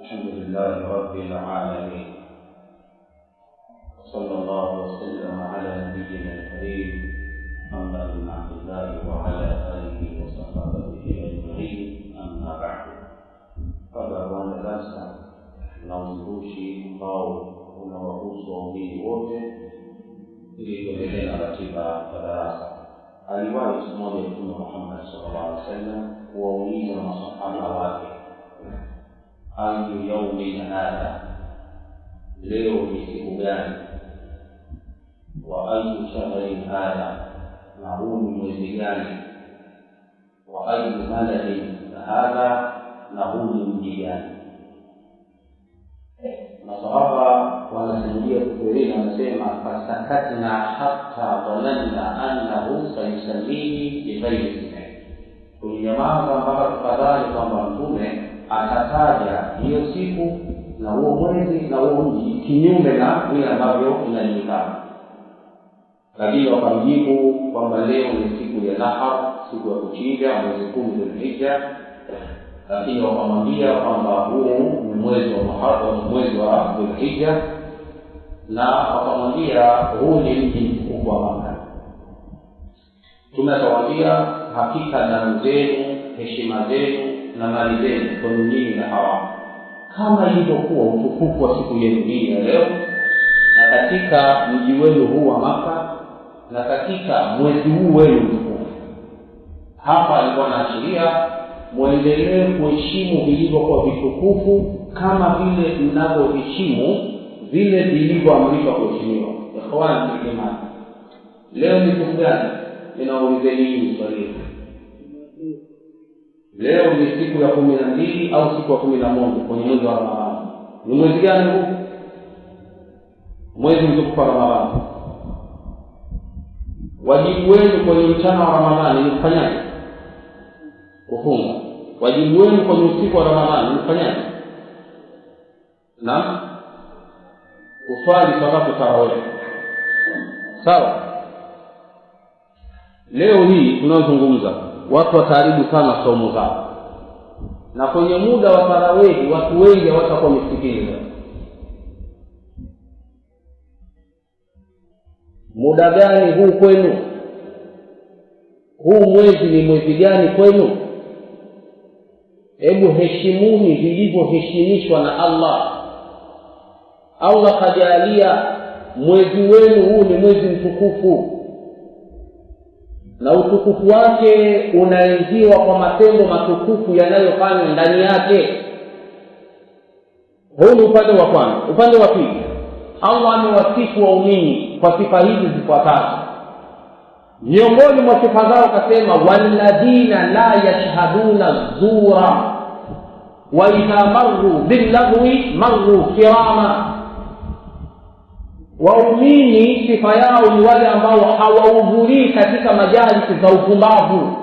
الحمد لله رب العالمين، صلى الله وسلم على نبينا الكريم محمد بن عبد الله وعلى آله وصحبه أجمعين. أما بعد، فبعد darasa na uzushi ambao unawahusu waumini wote ili kuendelea na ratiba ya darasa. Aliwahi siku moja Mtume Muhammad sallallahu alaihi wasallam kuwauliza masahaba wake, ayu yaumin hadha, leo ni siku gani? Wa ayu shahrin hadha, na huu ni mwezi gani? Wa ayu baladin hadha, na huu ni mji gani? Masahaba wanasimulia kufikiria, wanasema fasakatna hatta dhananna annahu sayusallihi bighairi ismihi. Tulinyamaza mpaka tukadhani kwamba Mtume atataja hiyo siku na huo mwezi na huo mji kinyume na vile ambavyo inajulikana. Lakini wakamjibu kwamba leo ni siku ya Nahar, siku ya kuchinja, mwezi 10 Dhulhijja. Lakini wakamwambia kwamba huu ni mwezi wa Muharram, mwezi wa Dhulhijja, na wakamwambia huu ni mji mkubwa wa Makka. Tumewaambia hakika damu zenu, heshima zenu na mali zenu kwenu nyinyi na haramu, kama ilivyokuwa utukufu wa siku yenu hii ya leo, na katika mji wenu huu wa Makka, na katika mwezi huu wenu mtukufu. Hapa alikuwa anaashiria muendelee kuheshimu vilivyokuwa vitukufu kama vile mnavyoheshimu vile vilivyoamrishwa kuheshimiwa. Ikhwan fi iman, leo ni siku gani? Ninaulizeni hii swali. Leo ni siku ya 12 au siku ya 11 kwenye mwezi wa Ramadhani? Ni mwezi gani huu? Mwezi mtukufu wa Ramadhani. Wajibu wenu kwenye mchana wa Ramadhani ni kufanyaje? Kufunga. Wajibu wenu kwenye usiku wa Ramadhani ni kufanyaje? Na kuswali salatu tarawih. Sawa? Leo hii tunazungumza watu wataharibu sana saumu zao, na kwenye muda wa tarawih watu wengi hawatakuwa misikini. Muda gani huu kwenu? Huu mwezi ni mwezi gani kwenu? Hebu heshimuni vilivyoheshimishwa na Allah. Allah kajalia mwezi wenu huu ni mwezi mtukufu, na utukufu wake unaenziwa kwa matendo matukufu yanayofanywa ndani yake. Huu ni upande wa kwanza. Upande wa pili, Allah amewasifu waumini kwa sifa hizi zifuatazo. Miongoni mwa sifa zao akasema, walladhina la yashhaduna zura wa idha marru billahwi marru kirama. Waumini sifa yao ni wale ambao hawahudhurii katika majalisi za upumbavu,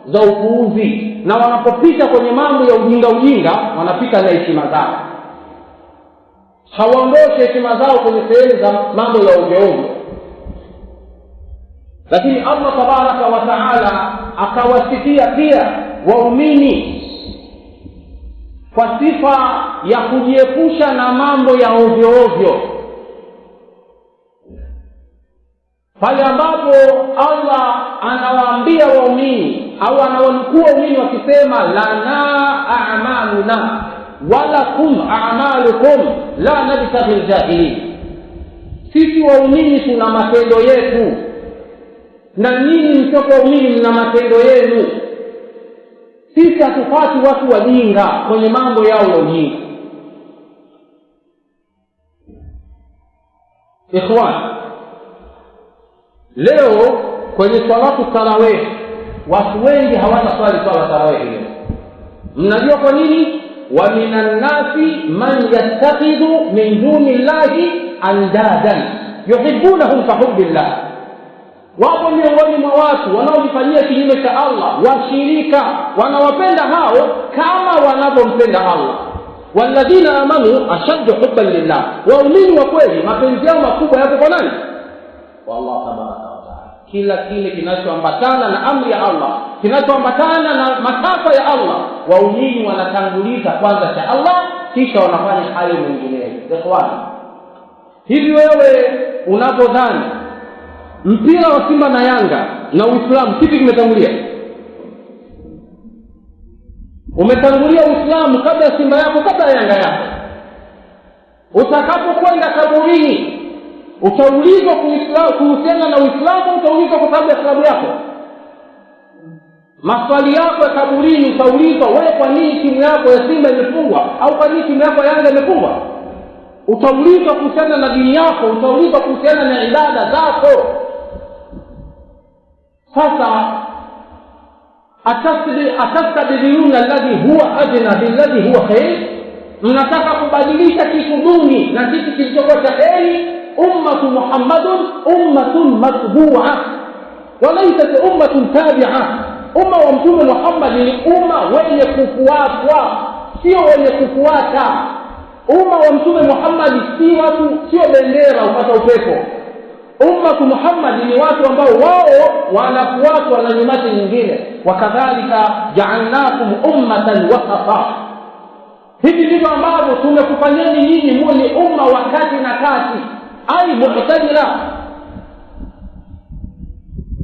za upuuzi, na wanapopita kwenye mambo ya ujinga wanapita na heshima zao. Hawaondoshe heshima zao kwenye sehemu za mambo ya ovyo. Lakini Allah tabaraka wa taala akawasifia pia waumini kwa sifa ya kujiepusha na mambo ya ovyo. Pale ambapo Allah anawaambia waumini au anawanukuu waumini wakisema, lana a'maluna walakum a'malukum la nabtaghi al-jahilin. Sisi waumini tuna matendo yetu na nyinyi msio waumini mna matendo yenu. Sisi hatufuati watu wajinga kwenye mambo yao ya ujinga. Ikhwan, leo kwenye salatu tarawih watu wengi hawataswali swala tarawih leo. Mnajua kwa nini? Wa minan nasi man yattakhidhu min duni llahi andadan yuhibbunahum ka hubbillah. Wapo miongoni mwa watu wanaojifanyia kinyume cha Allah washirika, wanawapenda hao kama wanavyompenda Allah. Walladhina amanu ashaddu hubban lillah. Waumini wa kweli mapenzi yao makubwa yako kwa nani? Kwa Allah tabaraka wa taala. Kila kile kinachoambatana na amri ya Allah, kinachoambatana na matakwa ya Allah, waumini wanatanguliza kwanza cha Allah, kisha wanafanya hayo mengineyo. Ikhwani, hivi wewe unapodhani mpira wa Simba na Yanga na Uislamu kipi kimetangulia? Umetangulia Uislamu kabla ya Simba yako, kabla ya Yanga yako. Utakapokwenda kaburini utaulizwa kuhusiana na Uislamu, utaulizwa kwa sababu ya klabu yako. Maswali yako ya kaburini utaulizwa, wewe kwa nini timu yako ya Simba imefungwa au kwa nini timu yako ya Yanga imefungwa? Utaulizwa kuhusiana na dini yako, utaulizwa kuhusiana na ibada zako. Sasa atastabdiluna alladhi huwa adna billadhi huwa khair, mnataka kubadilisha kitu duni na kitu kilichokuwa cha heri. Ummatu Muhammadun ummatun matbu'a wa laysat ummatun tabi'a. Umma wa Mtume Muhammad ni umma wenye kufuatwa, sio wenye kufuata. Umma wa Mtume Muhammad si watu, sio bendera upata upepo. Ummatu Muhammad ni watu ambao wao wanafuatwa na nyumati nyingine. Wakadhalika ja'alnakum ummatan wasata, hivi ndivyo ambavyo tumekufanyeni nyinyi muwe ni umma wa kati na kati, ai mu'tadila.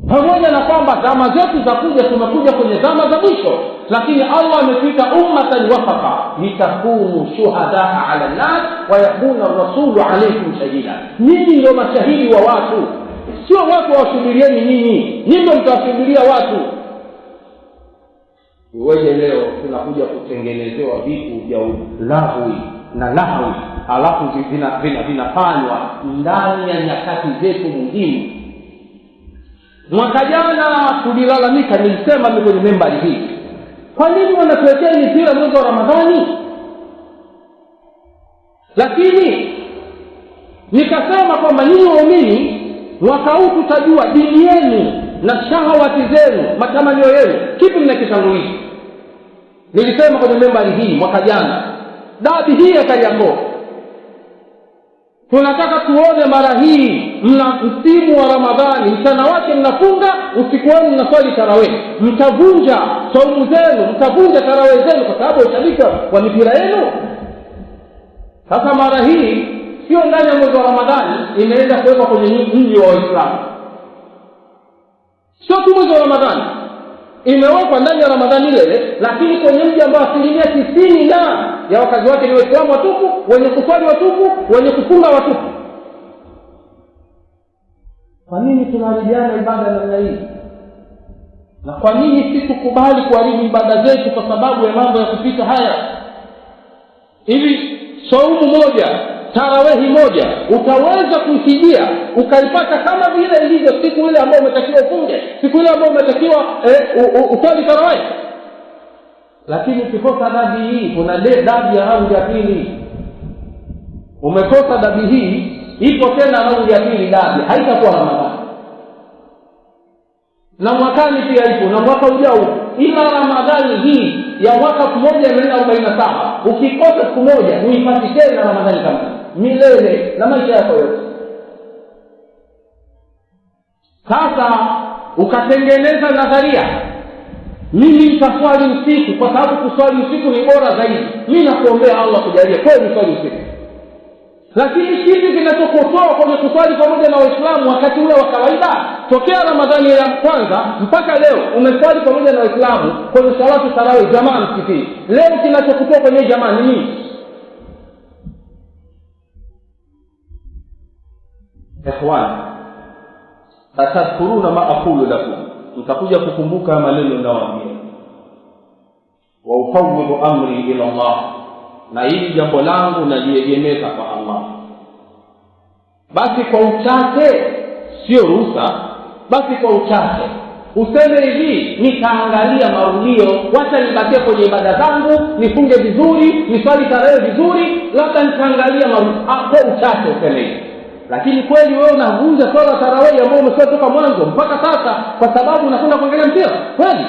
Pamoja na kwamba zama zetu za kuja tumekuja kwenye zama za mwisho, lakini Allah ametuita ummatan wasata litakunu shuhadaa ala nas wa yakuna ar-rasulu alaykum shahida. Nyinyi ndio mashahidi wa watu, sio watu wasubirieni nyinyi, nyinyi ndio mtawasubiria watu. Wewe leo tunakuja kutengenezewa vitu vya lahwi na lahwi, alafu vinafanywa ndani ya nyakati zetu muhimu. Mwaka jana tulilalamika, nilisema mimi kwenye membari hii, kwa nini wanatuletea mipira mwezi wa Ramadhani? Lakini nikasema kwamba nyinyi waumini mwaka huu tutajua dini yenu na shahawati zenu, matamanio yenu, kipi mnakitanguliza. Nilisema kwenye membari hii mwaka jana, dabi hii ya Kariakoo tunataka tuone mara hii mna msimu wa Ramadhani, mchana wake mnafunga, usiku wenu mnaswali tarawih. Mtavunja saumu zenu, mtavunja tarawih zenu kwa sababu ushabiki wa mipira yenu. Sasa mara hii sio ndani ya mwezi wa Ramadhani, imeenda kuwekwa kwenye mji wa Waislamu. Sio tu mwezi wa Ramadhani, imewekwa ndani ya Ramadhani ile, lakini kwenye mji ambao 90% ya wakazi wake ni Waislamu watupu, wenye kuswali watupu, wenye kufunga watupu. Kwa nini tunaharibiana ibada namna hii? Na kwa nini sisi tukubali kuharibu ibada zetu kwa sababu ya mambo ya kupita haya? Ili saumu moja, tarawehi moja utaweza kuisijia ukaipata kama vile ilivyo siku ile ambayo umetakiwa ufunge, siku ile ambayo umetakiwa usali tarawehi. Lakini ukikosa dabi hii, kuna dabi ya raundi ya pili. Umekosa dabi hii, ipo tena raundi ya pili, dabi haitakuwa Ramadhani. Na mwakani pia ipo, na mwaka ujao. Ila Ramadhani hii ya mwaka 1447 ukikosa siku moja uipati tena Ramadhani kama milele na maisha yako yote. Sasa ukatengeneza nadharia, mimi nitaswali usiku kwa sababu kuswali usiku ni bora zaidi. Mimi nakuombea Allah kujalie kweli swali usiku. Lakini kitu kinachokutoa kwenye kuswali pamoja na Waislamu wakati ule wa kawaida, tokea Ramadhani ya kwanza mpaka leo umeswali pamoja na Waislamu kwenye salatu tarawih jamaa msikitini. Leo kinachokutoa kwenye jamaa ni nini? Ikhwan, atadhkuruna ma aqulu lakum, mtakuja kukumbuka maneno ninayowaambia. Wa ufawwidu amri ila Allah, na hili jambo langu naliegemeza kwa Allah. Basi kwa uchache, sio ruhusa, basi kwa uchache useme hivi, nitaangalia marudio, wacha nibakie kwenye ibada zangu, nifunge vizuri, niswali tarehe vizuri, labda nitaangalia marudio. Kwa uchache useme hivi. Lakini kweli wewe unavunja swala tarawih ambayo umeswali toka mwanzo mpaka sasa kwa sababu unakwenda kuangalia mpira? Kweli?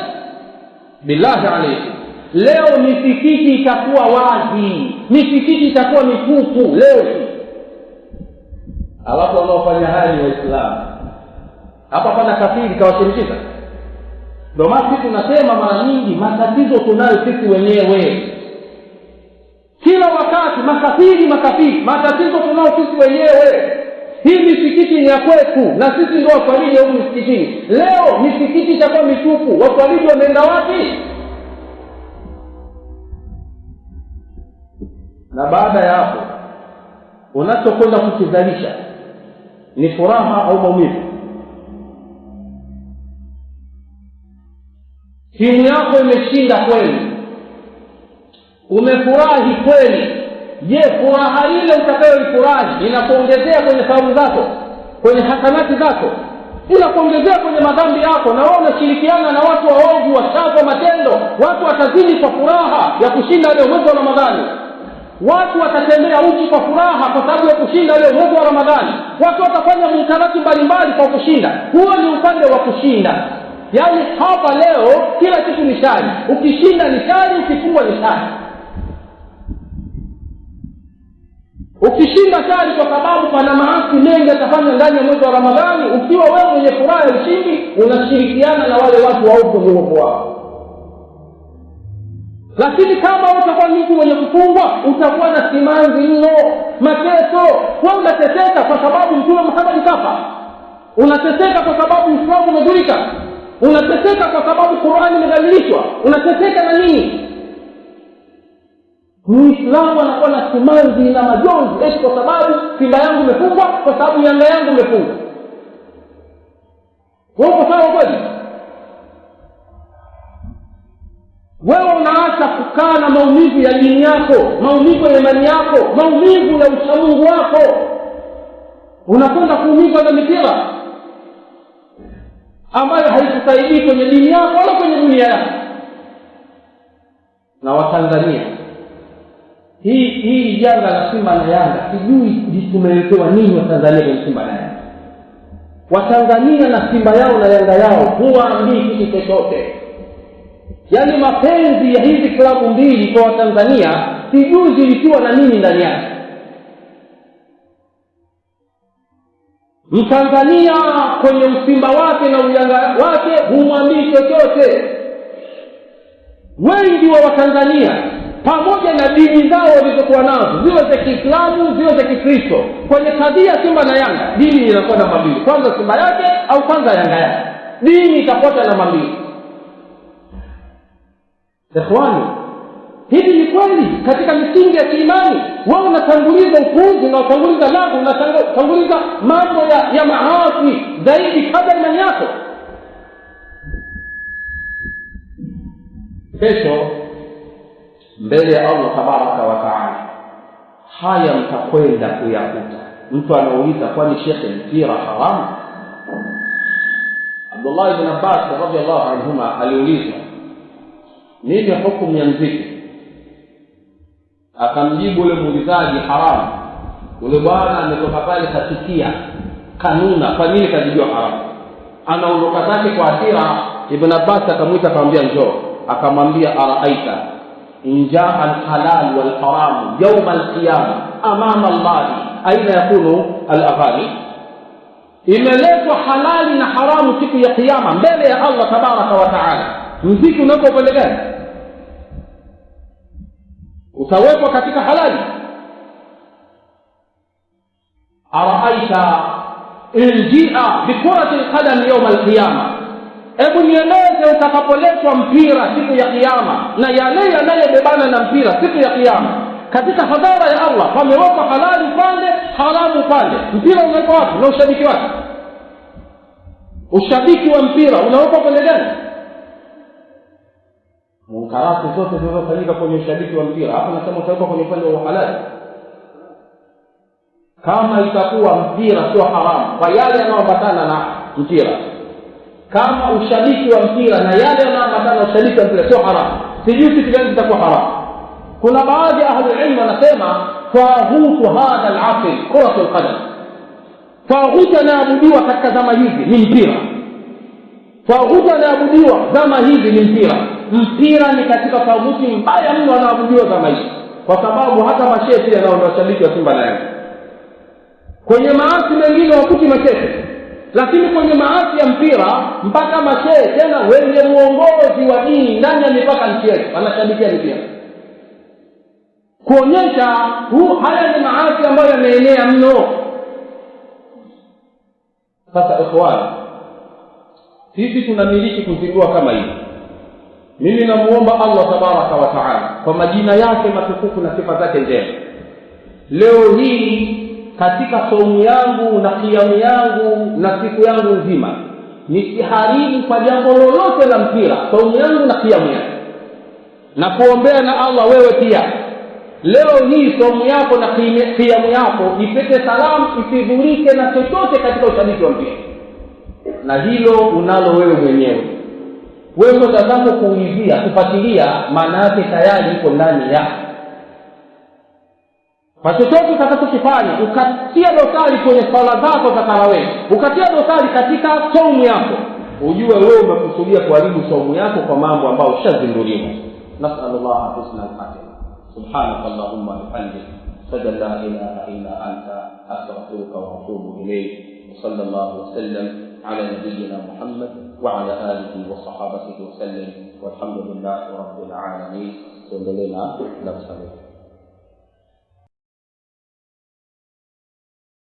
Billahi alaykum, leo misikiti itakuwa wazi, misikiti itakuwa mitupu leo. Alafu wanaofanya haya ni Waislamu. Hapa pana kafiri kawashirikisha. Ndio maana sisi tunasema mara nyingi matatizo tunayo sisi wenyewe. Kila wakati makafiri. Matatizo tunao sisi wenyewe. Hii misikiti ni ya kwetu na sisi ndio waswaliji huko misikitini. Leo misikiti itakuwa mitupu, waswaliji wameenda wapi? Na baada ya hapo unachokwenda kukizalisha ni furaha au maumivu? Timu yako imeshinda kweli, umefurahi kweli. Je, furaha ile utakayoifurahi inakuongezea kwenye thawabu zako, kwenye hasanati zako, inakuongezea kwenye madhambi yako? Na wewe unashirikiana na watu waovu, wachafu, matendo. Watu watazidi kwa furaha ya kushinda ile mwezi wa Ramadhani. Watu watatembea uchi kwa furaha kwa sababu ya kushinda ile mwezi wa Ramadhani. Watu watafanya munkarati mbalimbali kwa kushinda. Huo ni upande wa kushinda. Yaani hapa leo kila kitu ni shari. Ukishinda ni shari, ukifungwa ni shari. Ukishinda shari kwa sababu pana maasi mengi atafanya ndani ya mwezi wa Ramadhani, ukiwa wewe mwenye furaha ya ushindi, unashirikiana na wale watu waovu Mungu wao. Lakini kama utakuwa mtu mwenye kufungwa, utakuwa na simanzi mno, mateso. Wewe unateseka kwa sababu Mtume Muhammad kafa. Unateseka kwa sababu Uislamu umedhurika. Unateseka kwa sababu Qur'ani imedhalilishwa. Unateseka na nini? Muislamu anakuwa na simanzi na majonzi eti kwa sababu Simba yangu imefungwa, kwa sababu Yanga yangu imefungwa. Wewe uko sawa kweli? Wewe unaacha kukaa na maumivu ya dini yako, maumivu ya imani yako, maumivu ya uchamungu wako. Unakwenda kuumizwa na mipira ambayo haikusaidii kwenye dini yako wala kwenye dunia yako. Na Watanzania, hii janga la Simba na Yanga, sijui tumeletewa nini Watanzania kwenye Simba na Yanga. Watanzania na Simba yao na Yanga yao huwaambii kitu chochote. Yaani mapenzi ya hizi klabu mbili kwa Watanzania sijui zilikuwa na nini ndani yake. Mtanzania kwenye usimba wake na uyanga wake humwambii chochote. Wengi wa Watanzania pamoja na dini zao walizokuwa nazo, ziwe za Kiislamu, ziwe za Kikristo, kwenye kadhia Simba na Yanga, dini inakuwa namba mbili. Kwanza Simba yake au kwanza Yanga yake. Dini itafuata namba mbili. Ikhwani, hivi ni kweli katika misingi ya kiimani? Wewe unatanguliza upuuzi na unatanguliza lagu, unatanguliza mambo ya maasi zaidi kabla imani yako. Kesho mbele ya Allah tabaraka wa taala haya mtakwenda kuyakuta. Mtu anauliza, kwani shekhe mpira haramu? Abdullah ibn Abbas radhiyallahu anhuma aliulizwa, nini hukumu ya mziki? Akamjibu yule muulizaji, haramu. Yule bwana ametoka pale kasikia kanuna, kwa nini kajijua haramu? Anaondoka zake kwa hasira. Ibn Abbas akamwita akamwambia njoo. Akamwambia, araaita in jaa al-halal wal haram yawm al-qiyamah amama Allah aina yakunu al-aghani? Imeletwa halali na haramu siku ya kiyama mbele ya Allah tabaraka wa taala. Mziki unako upande gani? Utawekwa katika halali. Araaita in jaa bi kurati al-qadam yawm al-qiyamah, hebu nieleze utakapoletwa mpira siku ya kiyama na yale yanayobebana na mpira siku ya kiyama. Katika hadhara ya Allah pamewekwa halali pande, haramu pande. Mpira unawekwa wapi na ushabiki wake? Ushabiki wa mpira unawekwa pande gani? Munkarati zote zinazofanyika kwenye ushabiki wa mpira, hapo nasema utawekwa kwenye upande wa halali. Kama itakuwa mpira sio haramu kwa yale yanayoambatana na mpira, kama ushabiki wa mpira na yale yanayoambatana na ushabiki wa mpira sio haramu, sijui kitu gani kitakuwa haramu. Kuna baadhi ya ahli ilmu wanasema taghutu hadha al-asr kuratul qadam. Taghutu anaabudiwa katika zama hizi ni mpira. Taghutu anaabudiwa zama hizi ni mpira. Mpira ni katika taghuti mbaya mno anaabudiwa zama hizi, kwa sababu hata mashehe pia nao ndio washabiki wa Simba na Yanga. Kwenye maasi mengine wakuti mashehe, lakini kwenye maasi ya mpira mpaka mashehe tena wenye uongozi wa dini ndani ya mipaka nchi yetu wanashabikia mpira. kuonyesha haya ni maasi ambayo yameenea mno. Sasa ikhwan, sisi tunamiliki kuzindua kama hivi. Mimi namuomba Allah tabaraka wa taala kwa majina yake matukufu na sifa zake njema, leo hii katika saumu yangu na kiamu yangu na siku yangu nzima nisiharibu kwa jambo lolote la mpira saumu yangu na kiamu yangu, na kuombea na Allah wewe pia leo hii saumu yako na kiamu yako ipete salamu, isidhurike na chochote katika ushabiki wa mpira. Na hilo unalo wewe mwenyewe. Wewe utazamo kuulizia, kufuatilia, maana yake tayari iko ndani yako. Kwa chochote utakachokifanya, ukatia dosari kwenye swala zako za tarawih, ukatia dosari katika saumu yako, ujue wewe umekusudia kuharibu saumu yako kwa mambo ambayo ushazinduliwa. Nasallallahu husna al-khatima. Subhanakallahumma wa bihamdika, ashhadu an la ilaha illa anta, astaghfiruka wa atubu ilayk. Sallallahu wa sallam على نبينا محمد وعلى آله وصحابته وسلم والحمد لله رب العالمين.